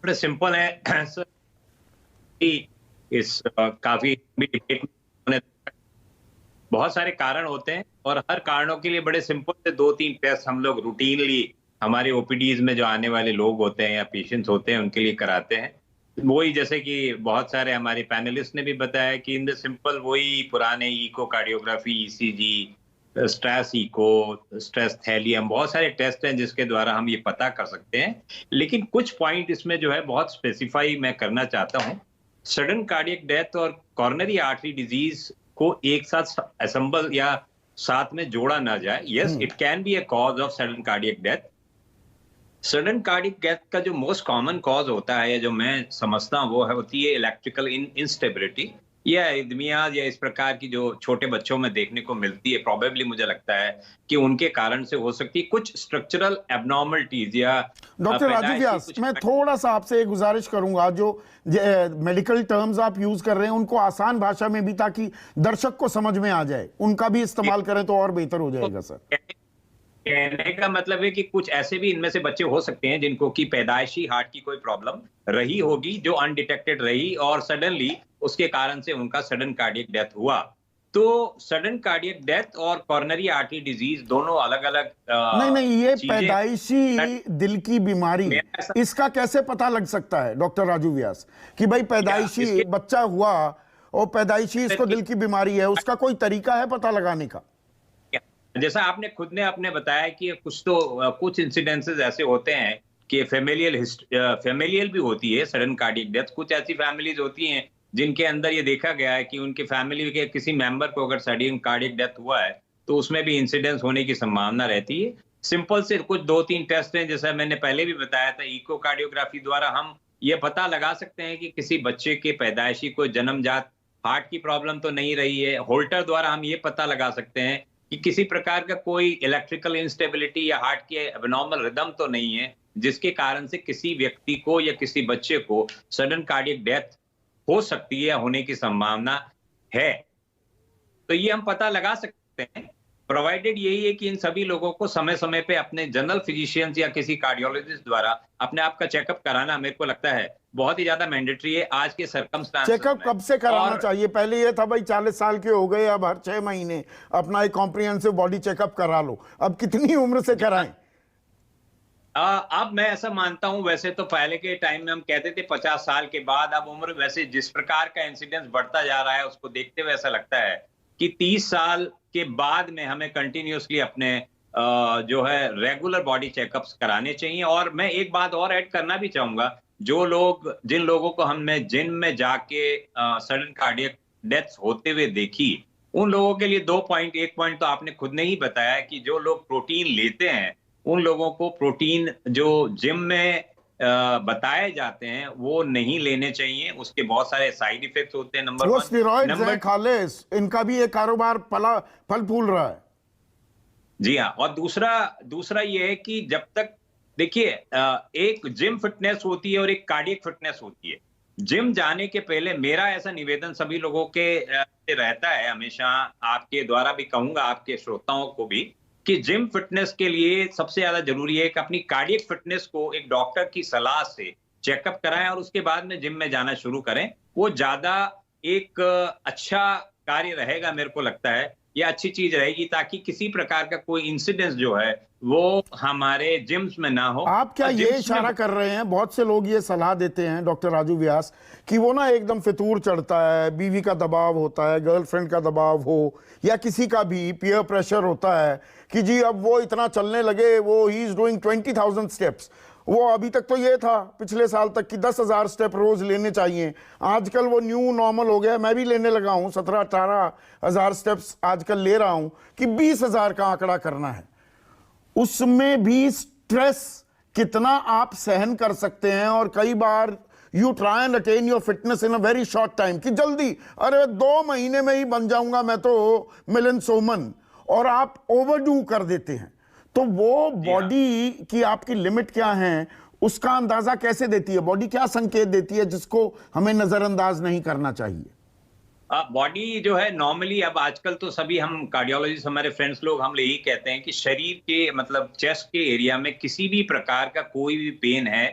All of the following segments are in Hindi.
बड़े सिंपल है सर कि इस काफी डिबेट में बहुत सारे कारण होते हैं और हर कारणों के लिए बड़े सिंपल से 2-3 टेस्ट हम लोग रूटीनली हमारे ओपीडीज में जो आने वाले लोग होते हैं या पेशेंट्स होते हैं उनके लिए कराते हैं। वही जैसे कि बहुत सारे हमारे पैनलिस्ट ने भी बताया कि इन द सिंपल वही पुराने echocardiography, ECG, stress echo, stress thallium, बहुत सारे टेस्ट हैं जिसके द्वारा हम ये पता कर सकते हैं। लेकिन कुछ पॉइंट इसमें जो है बहुत स्पेसिफाई मैं करना चाहता हूँ। सडन कार्डियक डेथ और कोरोनरी आर्टरी डिजीज को एक साथ असेंबल या साथ में जोड़ा ना जाए। Yes, it can be a cause of sudden cardiac death. Sudden cardiac death का जो मोस्ट कॉमन कॉज होता है या जो मैं समझता हूँ वो है होती है इलेक्ट्रिकल इंस्टेबिलिटी या एरिथमियाज या इस प्रकार की जो छोटे बच्चों में देखने को मिलती है। प्रोबेबली मुझे लगता है कि उनके कारण से हो सकती है कुछ स्ट्रक्चरल एबनॉर्मलिटीज या डॉक्टर राजू व्यास, मैं थोड़ा सा आपसे एक गुजारिश करूंगा, जो मेडिकल टर्म्स आप यूज कर रहे हैं उनको आसान भाषा में भी, ताकि दर्शक को समझ में आ जाए, उनका भी इस्तेमाल करें तो और बेहतर हो जाएगा सर। कहने का मतलब है कि कुछ ऐसे भी इनमें से बच्चे हो सकते हैं जिनको की पैदाइशी हार्ट की कोई प्रॉब्लम रही होगी जो अनडिटेक्टेड रही और सडनली उसके कारण से उनका सडन कार्डियक डेथ हुआ। तो सडन कार्डियक डेथ और कोरोनरी आर्टरी डिजीज दोनों अलग अलग नहीं, ये पैदाइशी दिल की बीमारी, इसका कैसे पता लग सकता है डॉक्टर राजू व्यास कि भाई पैदाइशी बच्चा हुआ और पैदाइशी इसको दिल की बीमारी है, उसका कोई तरीका है पता लगाने का? जैसा आपने खुद ने अपने बताया कि कुछ इंसिडेंसेस ऐसे होते हैं कि फैमिलियल भी होती है सडन कार्डियक डेथ। कुछ ऐसी फैमिलीज होती हैं जिनके अंदर ये देखा गया है कि उनके फैमिली के किसी मेंबर को अगर सडन कार्डियक डेथ हुआ है तो उसमें भी इंसिडेंस होने की संभावना रहती है। सिंपल से कुछ 2-3 टेस्ट हैं, जैसा मैंने पहले भी बताया था। इकोकार्डियोग्राफी द्वारा हम ये पता लगा सकते हैं कि किसी बच्चे के पैदाइशी कोई जन्मजात हार्ट की प्रॉब्लम तो नहीं रही है। होल्टर द्वारा हम ये पता लगा सकते हैं कि किसी प्रकार का कोई इलेक्ट्रिकल इंस्टेबिलिटी या हार्ट की एबनॉर्मल रिदम तो नहीं है जिसके कारण से किसी व्यक्ति को या किसी बच्चे को सडन कार्डियक डेथ हो सकती है, होने की संभावना है। तो ये हम पता लगा सकते हैं, प्रोवाइडेड यही है कि इन सभी लोगों को समय समय पे अपने जनरल फिजिशियंस या किसी कार्डियोलॉजिस्ट द्वारा अपने आप का चेकअप कराना मेरे को लगता है बहुत ही ज्यादा मैंडेटरी है आज के सर्कमस्टांसेस में। चेकअप कब से कराना चाहिए? पहले ये था भाई 40 साल के हो गए, अब हर 6 महीने अपना एक कॉम्प्रिहेंसिव बॉडी चेकअप करा लो। अब कितनी उम्र से कराएं? अब मैं ऐसा मानता हूं, वैसे तो पहले के टाइम में हम कहते थे 50 साल के बाद। अब उम्र वैसे जिस प्रकार का इंसिडेंस बढ़ता जा रहा है उसको देखते हुए ऐसा लगता है कि 30 साल के बाद में हमें कंटिन्यूअसली अपने जो है रेगुलर बॉडी चेकअप्स कराने चाहिए। और मैं एक बात और ऐड करना भी चाहूंगा, जिन लोगों को हमने जिम में जाके सडन कार्डियक डेथ्स होते हुए देखी, उन लोगों के लिए 2 पॉइंट, एक पॉइंट तो आपने खुद ने ही बताया कि जो लोग प्रोटीन लेते हैं उन लोगों को प्रोटीन जो जिम में बताए जाते हैं वो नहीं लेने चाहिए। उसके बहुत सारे साइड इफेक्ट्स होते हैं। नंबर 1 स्टेरॉइड्स हैं खालिस, इनका भी एक कारोबार फल फूल रहा है। जी हाँ, और दूसरा ये है कि जब तक देखिए एक जिम फिटनेस होती है और एक कार्डियक फिटनेस होती है। जिम जाने के पहले मेरा ऐसा निवेदन सभी लोगों के रहता है, हमेशा आपके द्वारा भी कहूंगा, आपके श्रोताओं को भी, कि जिम फिटनेस के लिए सबसे ज्यादा जरूरी है कि अपनी कार्डियक फिटनेस को एक डॉक्टर की सलाह से चेकअप कराएं और उसके बाद में जिम में जाना शुरू करें। वो ज्यादा एक अच्छा कार्य रहेगा मेरे को लगता है, ये अच्छी चीज रहेगी, ताकि किसी प्रकार का कोई इंसिडेंस जो है वो हमारे जिम्स में ना हो। आप क्या ये इशारा कर रहे हैं, बहुत से लोग ये सलाह देते हैं डॉक्टर राजू व्यास कि वो ना एकदम फितूर चढ़ता है, बीवी का दबाव होता है, गर्लफ्रेंड का दबाव हो या किसी का भी पीयर प्रेशर होता है कि जी अब वो इतना चलने लगे, वो ही इज डूइंग 20,000 स्टेप्स। वो अभी तक तो ये था पिछले साल तक कि 10,000 स्टेप रोज लेने चाहिए, आजकल वो न्यू नॉर्मल हो गया। मैं भी लेने लगा हूं, 17-18,000 स्टेप्स आजकल ले रहा हूं कि 20,000 का आंकड़ा करना है। उसमें भी स्ट्रेस कितना आप सहन कर सकते हैं, और कई बार you try and attain your fitness in a very short time कि जल्दी, अरे 2 महीने में ही बन जाऊंगा मैं तो मिलन सोमन, और आप ओवरडू कर देते हैं। तो वो बॉडी की आपकी लिमिट क्या है, उसका अंदाजा कैसे देती है बॉडी? क्या संकेत देती है जिसको हमें नजरअंदाज नहीं करना चाहिए? बॉडी जो है नॉर्मली, अब आजकल तो सभी हम कार्डियोलॉजिस्ट, हमारे फ्रेंड्स लोग, हम यही कहते हैं कि शरीर के मतलब चेस्ट के एरिया में किसी भी प्रकार का कोई भी पेन है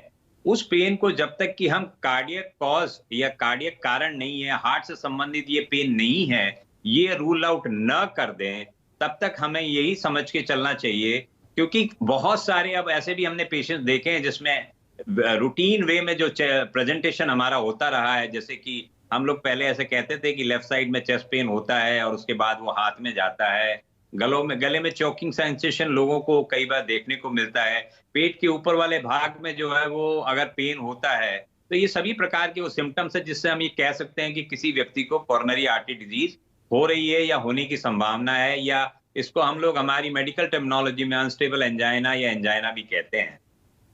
उस पेन को जब तक कि हम कार्डियक कॉज या कार्डियक कारण नहीं है, हार्ट से संबंधित ये पेन नहीं है, ये रूल आउट न कर दें, तब तक हमें यही समझ के चलना चाहिए, क्योंकि बहुत सारे अब ऐसे भी हमने पेशेंट्स देखे हैं जिसमें रूटीन वे में जो प्रेजेंटेशन हमारा होता रहा है, जैसे कि हम लोग पहले ऐसे कहते थे कि लेफ्ट साइड में चेस्ट पेन होता है और उसके बाद वो हाथ में जाता है, गले में चोकिंग सेंसेशन लोगों को कई बार देखने को मिलता है, पेट के ऊपर वाले भाग में जो है वो अगर पेन होता है, तो ये सभी प्रकार के वो सिम्पटम्स है जिससे हम ये कह सकते हैं कि किसी व्यक्ति को कोरोनरी आर्टरी डिजीज हो रही है या होने की संभावना है, या इसको हम लोग हमारी मेडिकल टर्मिनोलॉजी में अनस्टेबल एंजाइना या एंजाइना भी कहते हैं।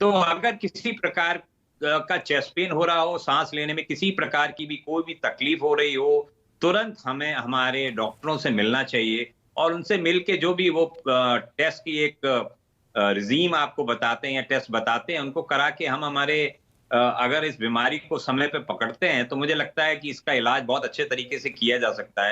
तो अगर किसी प्रकार का चेस्ट पेन हो रहा हो, सांस लेने में किसी प्रकार की भी कोई भी तकलीफ हो रही हो, तुरंत हमें हमारे डॉक्टरों से मिलना चाहिए और उनसे मिलके जो भी वो टेस्ट की एक रिजीम आपको बताते हैं या टेस्ट बताते हैं, उनको करा के हम हमारे अगर इस बीमारी को समय पे पकड़ते हैं, तो मुझे लगता है कि इसका इलाज बहुत अच्छे तरीके से किया जा सकता है।